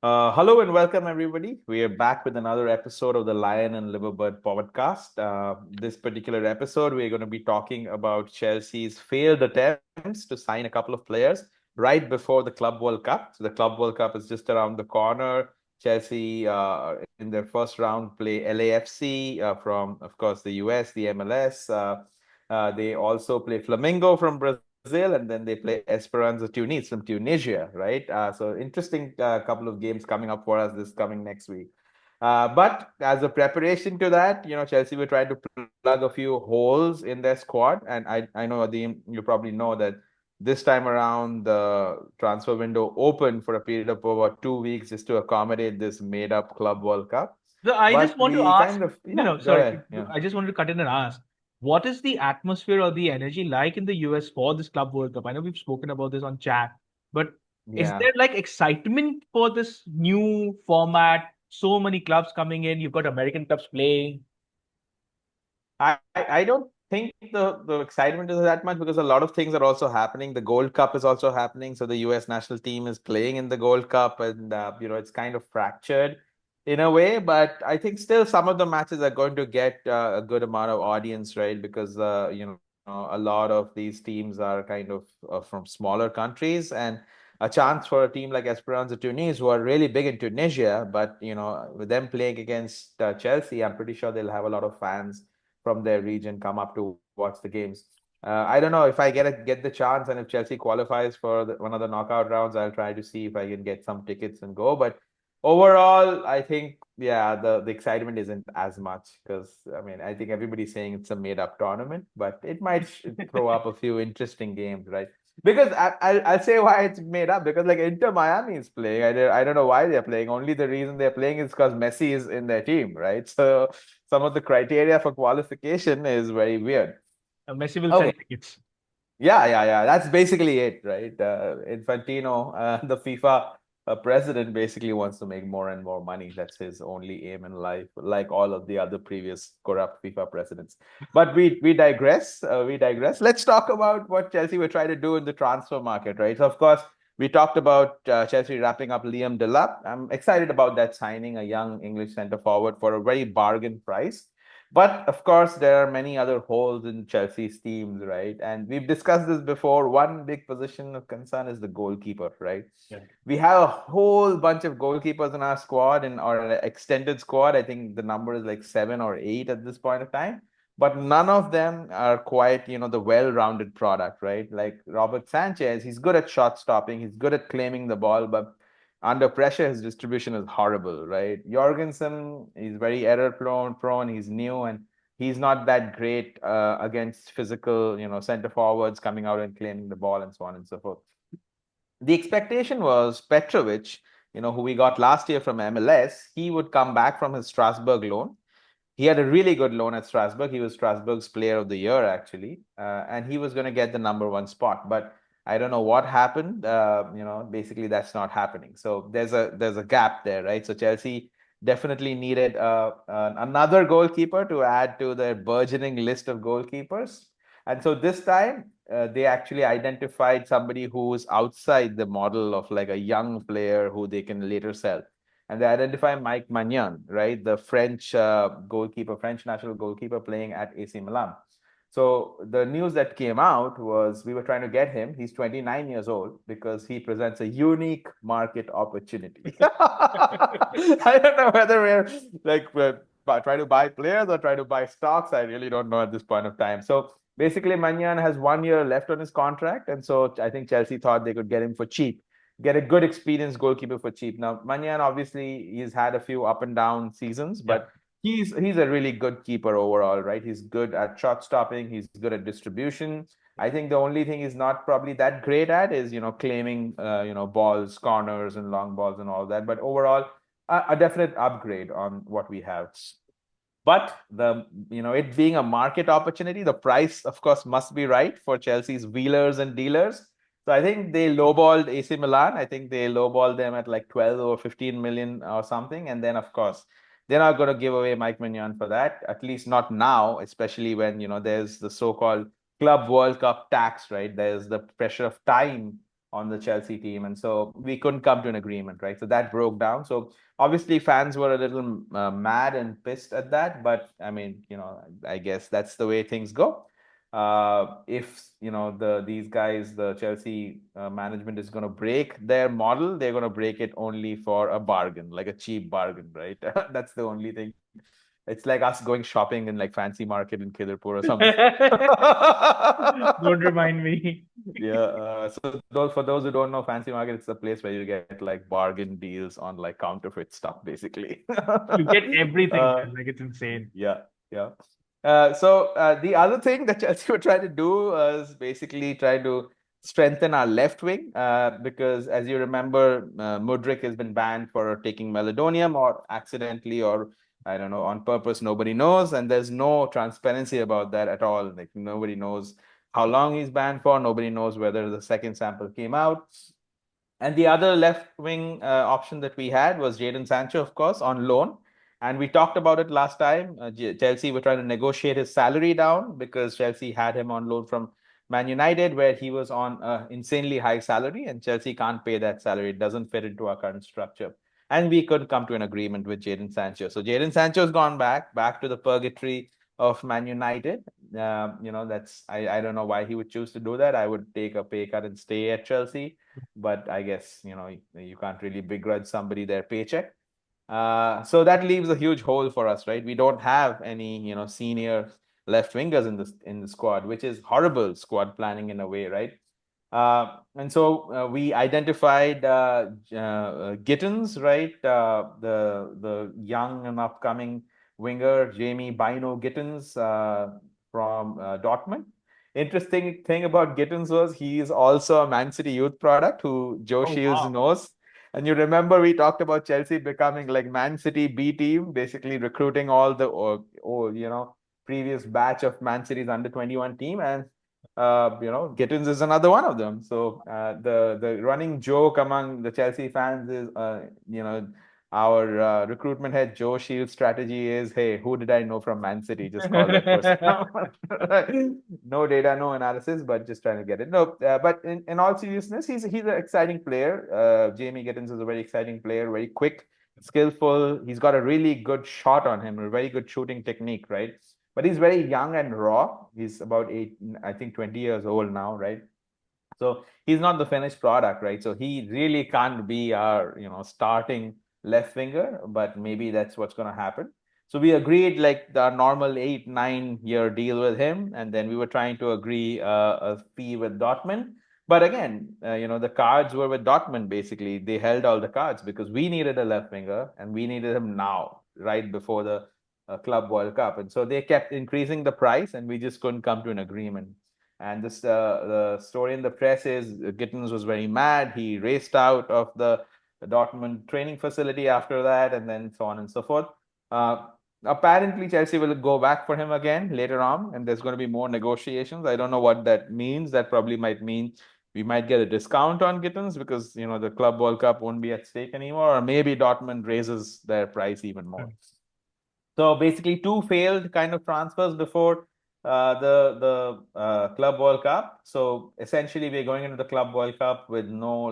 Hello and welcome, everybody. We are back with another episode of the Lion and Liverbird Podcast. This particular episode, we're going to be talking about Chelsea's failed attempts to sign a couple of players right before the Club World Cup. So, the Club World Cup is just around the corner. Chelsea, in their first round, play LAFC from, of course, the US, the MLS. They also play Flamengo from Brazil, and then they play Esperance Tunis from Tunisia, right? So interesting couple of games coming up for us this coming next week. But as a preparation to that, Chelsea were trying to plug a few holes in their squad, and I know Adeem, you probably know that this time around the transfer window opened for a period of about 2 weeks just to accommodate this made-up Club World Cup. So I just But want to we ask, kind of, no, yeah, no, go sorry. ahead, yeah. I just wanted to cut in and ask, what is the atmosphere or the energy like in the US for this Club World Cup? I know we've spoken about this on chat, but is Yeah. there like excitement for this new format? So many clubs coming in, you've got American clubs playing. I don't think the excitement is that much because a lot of things are also happening. The Gold Cup is also happening, so the U.S. national team is playing in the Gold Cup, and it's kind of fractured in a way. But I think still some of the matches are going to get a good amount of audience, right? Because a lot of these teams are kind of from smaller countries, and a chance for a team like Esperance Tunis, who are really big in Tunisia, but with them playing against Chelsea, I'm pretty sure they'll have a lot of fans from their region come up to watch the games. I don't know if I get the chance, and if Chelsea qualifies for one of the knockout rounds, I'll try to see if I can get some tickets and go. But overall, I think the excitement isn't as much because I mean I think everybody's saying it's a made up tournament, but it might throw up a few interesting games, right? Because I'll say why it's made up because like Inter Miami is playing. I don't know why they're playing. Only the reason they're playing is because Messi is in their team, right? So some of the criteria for qualification is very weird. Messi will sell Okay. tickets. Yeah. That's basically it, right? Infantino, the FIFA president, basically wants to make more and more money. That's his only aim in life, like all of the other previous corrupt FIFA presidents. But we digress. We digress. Let's talk about what Chelsea were trying to do in the transfer market, right? So, of course, we talked about Chelsea wrapping up Liam Delap. I'm excited about that signing, a young English centre forward for a very bargain price. But of course, there are many other holes in Chelsea's teams, right? And we've discussed this before. One big position of concern is the goalkeeper, right? Yeah. We have a whole bunch of goalkeepers in our squad, in our extended squad. I think the number is like 7 or 8 at this point of time. But none of them are quite, the well-rounded product, right? Like Robert Sanchez, he's good at shot stopping, he's good at claiming the ball, but under pressure, his distribution is horrible, right? Jorgensen is very error prone. He's new and he's not that great against physical, center forwards coming out and claiming the ball and so on and so forth. The expectation was Petrovic, who we got last year from MLS, he would come back from his Strasbourg loan. He had a really good loan at Strasbourg. He was Strasbourg's player of the year, actually. And he was going to get the number one spot. But I don't know what happened. Basically that's not happening. So there's a gap there, right? So Chelsea definitely needed another goalkeeper to add to their burgeoning list of goalkeepers. And so this time they actually identified somebody who's outside the model of like a young player who they can later sell, and they identify Mike Maignan, right? The French goalkeeper, French national goalkeeper playing at AC Milan. So the news that came out was we were trying to get him. He's 29 years old because he presents a unique market opportunity. I don't know whether we're trying to buy players or trying to buy stocks. I really don't know at this point of time. So basically, Maignan has 1 year left on his contract, and so I think Chelsea thought they could get him for cheap, get a good experienced goalkeeper for cheap. Now, Maignan obviously he's had a few up and down seasons, Yeah. but he's a really good keeper overall, right? He's good at shot stopping, he's good at distribution. I think the only thing he's not probably that great at is claiming balls, corners, and long balls and all that. But overall, a definite upgrade on what we have. But it being a market opportunity, the price, of course, must be right for Chelsea's wheelers and dealers. So I think they lowballed AC Milan. I think they lowballed them at like 12 or 15 million or something. And then, of course, they're not going to give away Mike Mignon for that, at least not now, especially when, there's the so-called Club World Cup tax, right? There's the pressure of time on the Chelsea team, and so we couldn't come to an agreement, right? So that broke down. So obviously fans were a little mad and pissed at that, but I mean, I guess that's the way things go. If these guys, the Chelsea management is going to break their model, they're going to break it only for a bargain, like a cheap bargain, right? That's the only thing. It's like us going shopping in like fancy market in Kidderpur or something. Don't remind me. Yeah. So for those who don't know, fancy market, it's a place where you get like bargain deals on like counterfeit stuff, basically. You get everything, uh, man. Like it's insane. yeah, yeah. So the other thing that Chelsea were trying to do is basically try to strengthen our left wing because, as you remember, Mudryk has been banned for taking meldonium or accidentally or I don't know on purpose. Nobody knows, and there's no transparency about that at all. Like nobody knows how long he's banned for. Nobody knows whether the second sample came out. And the other left wing option that we had was Jadon Sancho, of course, on loan. And we talked about it last time. Chelsea were trying to negotiate his salary down because Chelsea had him on loan from Man United, where he was on an insanely high salary, and Chelsea can't pay that salary. It doesn't fit into our current structure. And we couldn't come to an agreement with Jadon Sancho. So Jadon Sancho's gone back to the purgatory of Man United. That's I don't know why he would choose to do that. I would take a pay cut and stay at Chelsea, but I guess you can't really begrudge somebody their paycheck. So that leaves a huge hole for us, right? We don't have any senior left wingers in the squad, which is horrible squad planning in a way, right? And so we identified Gittens, right? The young and upcoming winger Maignan Bynoe-Gittens from Dortmund. Interesting thing about Gittens was he is also a Man City youth product who Joe Oh Shields wow. knows. And you remember we talked about Chelsea becoming like Man City B team, basically recruiting all the previous batch of Man City's under 21 team, and Gittens is another one of them. So the running joke among the Chelsea fans is our recruitment head Joe Shields' strategy is, hey, who did I know from Man City? Just call that person. No data, no analysis, but just trying to get it. No, but in all seriousness, he's an exciting player. Maignan Gittens is a very exciting player, very quick, skillful. He's got a really good shot on him, a very good shooting technique, right? But he's very young and raw. He's about 20 years old now, right? So he's not the finished product, right? So he really can't be our, starting left winger, but maybe that's what's going to happen. So we agreed like the normal 8-9 year deal with him, and then we were trying to agree a fee with Dortmund. But again, the cards were with Dortmund. Basically, they held all the cards because we needed a left winger, and we needed him now, right before the Club World Cup, and so they kept increasing the price, and we just couldn't come to an agreement. And this the story in the press is Gittens was very mad. He raced out of the Dortmund training facility after that, and then so on and so forth. Apparently, Chelsea will go back for him again later on, and there's going to be more negotiations. I don't know what that means. That probably might mean we might get a discount on Gittens because the Club World Cup won't be at stake anymore, or maybe Dortmund raises their price even more. So basically, two failed kind of transfers before the Club World Cup. So essentially, we're going into the Club World Cup with no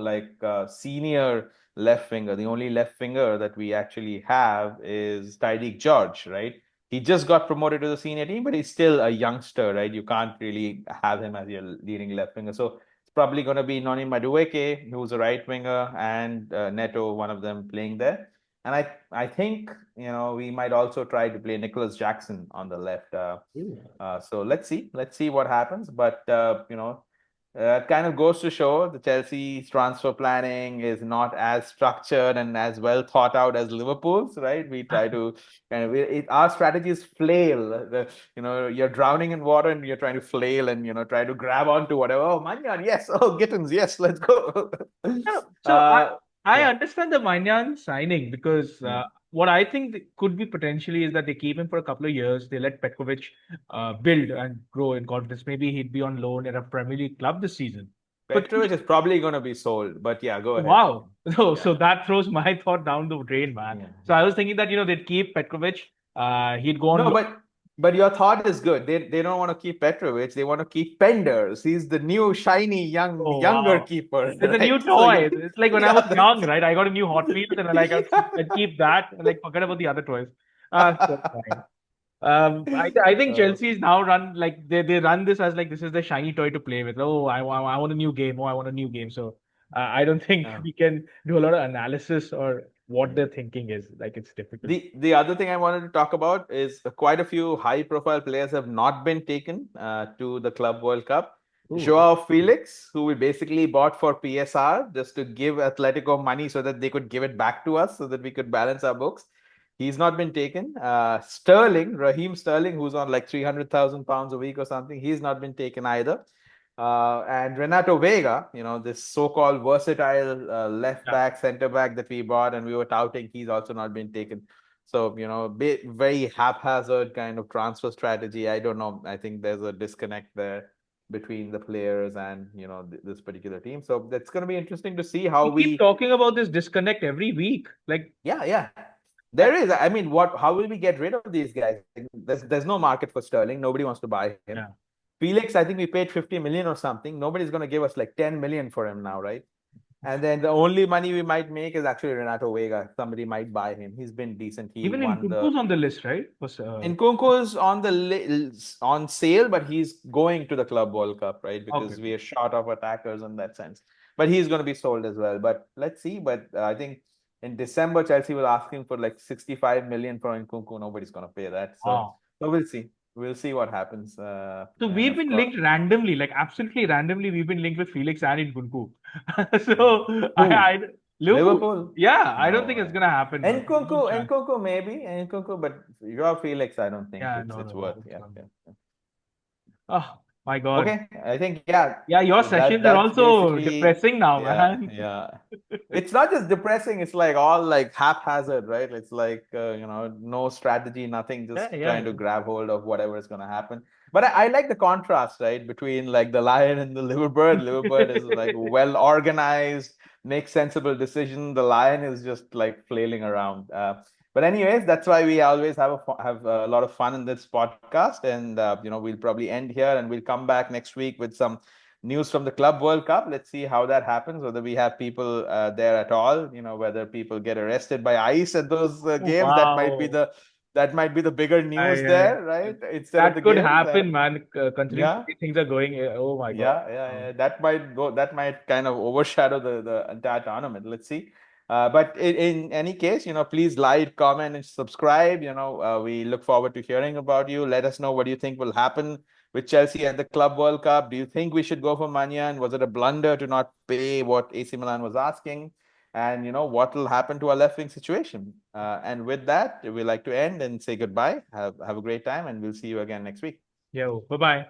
senior left winger. The only left winger that we actually have is Tyreek George, right? He just got promoted to the senior team, but he's still a youngster, right? You can't really have him as your leading left winger. So it's probably going to be Noni Madueke, who's a right winger, and Neto, one of them playing there. And I think we might also try to play Nicholas Jackson on the left. So let's see what happens. But it kind of goes to show the Chelsea's transfer planning is not as structured and as well thought out as Liverpool's. Right? We try to our strategies flail. You're drowning in water and you're trying to flail and try to grab onto whatever. Oh, Maignan, yes. Oh, Gittens, yes. Let's go. So I Yeah. understand the Maignan signing because Mm. what I think could be potentially is that they keep him for a couple of years. They let Petkovic build and grow in confidence. Maybe he'd be on loan at a Premier League club this season. But Petrovic is probably going to be sold, but yeah, go ahead. wow, so Yeah, that throws my thought down the drain, man. yeah, So I yeah. was thinking that they'd keep Petkovic. He'd go on No, loan. but But your thought is good. They don't want to keep Petrovic. They want to keep Penders. He's the new shiny Oh younger wow. keeper, It's a new right? So toy. It's like when I was yeah, young, right? I got a new Hot Wheels and like I'd keep that and like forget about the other toys. So fine. I think uh, Chelsea is now run like they run this as like this is the shiny toy to play with. Oh, I want a new game. Oh, I want a new game. So I don't think yeah. we can do a lot of analysis or what their thinking is. Like it's difficult. The other thing I wanted to talk about is quite a few high profile players have not been taken to the Club World Cup. Ooh, Joao Felix, who we basically bought for PSR just to give Atletico money so that they could give it back to us so that we could balance our books. He's not been taken. Raheem Sterling, who's on like 300,000 pounds a week or something, he's not been taken either. And Renato Vega, this so-called versatile left yeah. back, center back that we bought and we were touting, he's also not been taken. So, very haphazard kind of transfer strategy. I don't know. I think there's a disconnect there between the players and, this particular team. So that's going to be interesting to see how We keep we, talking about this disconnect every week. Like yeah. I, There is. I mean, how will we get rid of these guys? There's no market for Sterling. Nobody wants to buy him. yeah. Felix, I think we paid 50 million or something. Nobody's going to give us like 10 million for him now, right? And then the only money we might make is actually Renato Vega. Somebody might buy him. He's been decent. He Even won the Nkunku's on the list, right? Nkunku's on on sale, but he's going to the Club World Cup, right? Okay. Because we are short of attackers in that sense. But he's going to be sold as well. But let's see. But I think in December, Chelsea was asking for like 65 million for Nkunku. Nobody's going to pay that. So, Wow. so we'll see. We'll see what happens. So And we've of been course, linked randomly, like absolutely randomly. We've been linked with Felix and Nkunku. So who? Liverpool. Liverpool? Yeah, I don't No. think it's gonna happen, man. No chance. Nkunku maybe. Nkunku, but Joao Felix, I don't think Yeah, it's worth. no, it's Yeah, not. yeah. Oh my God. Okay, I think yeah, Yeah, your sessions are that's also basically depressing now, yeah, man. yeah. It's not just depressing, it's like all like haphazard, right? It's like no strategy, nothing, Yeah, just yeah, trying to grab hold of whatever is gonna happen. But I like the contrast, right, between like the Lion and the Liverbird. Liverbird is like well organized, makes sensible decision. The Lion is just like flailing around. But anyways, that's why we always have a lot of fun in this podcast, and we'll probably end here, and we'll come back next week with some news from the Club World Cup. Let's see how that happens. Whether we have people there at all, whether people get arrested by ICE at those Oh, games. wow. That might be the bigger news I, there, right? Instead of the that could games. happen, man. Considering the Yeah. way things are going. Oh my God. Yeah. That might go. That might kind of overshadow the entire tournament. Let's see. But in any case, please like, comment, and subscribe. We look forward to hearing about you. Let us know what you think will happen with Chelsea at the Club World Cup. Do you think we should go for Maignan? Was it a blunder to not pay what AC Milan was asking? And what will happen to our left wing situation? And with that, we like to end and say goodbye. Have a great time, and we'll see you again next week. Yo, bye bye.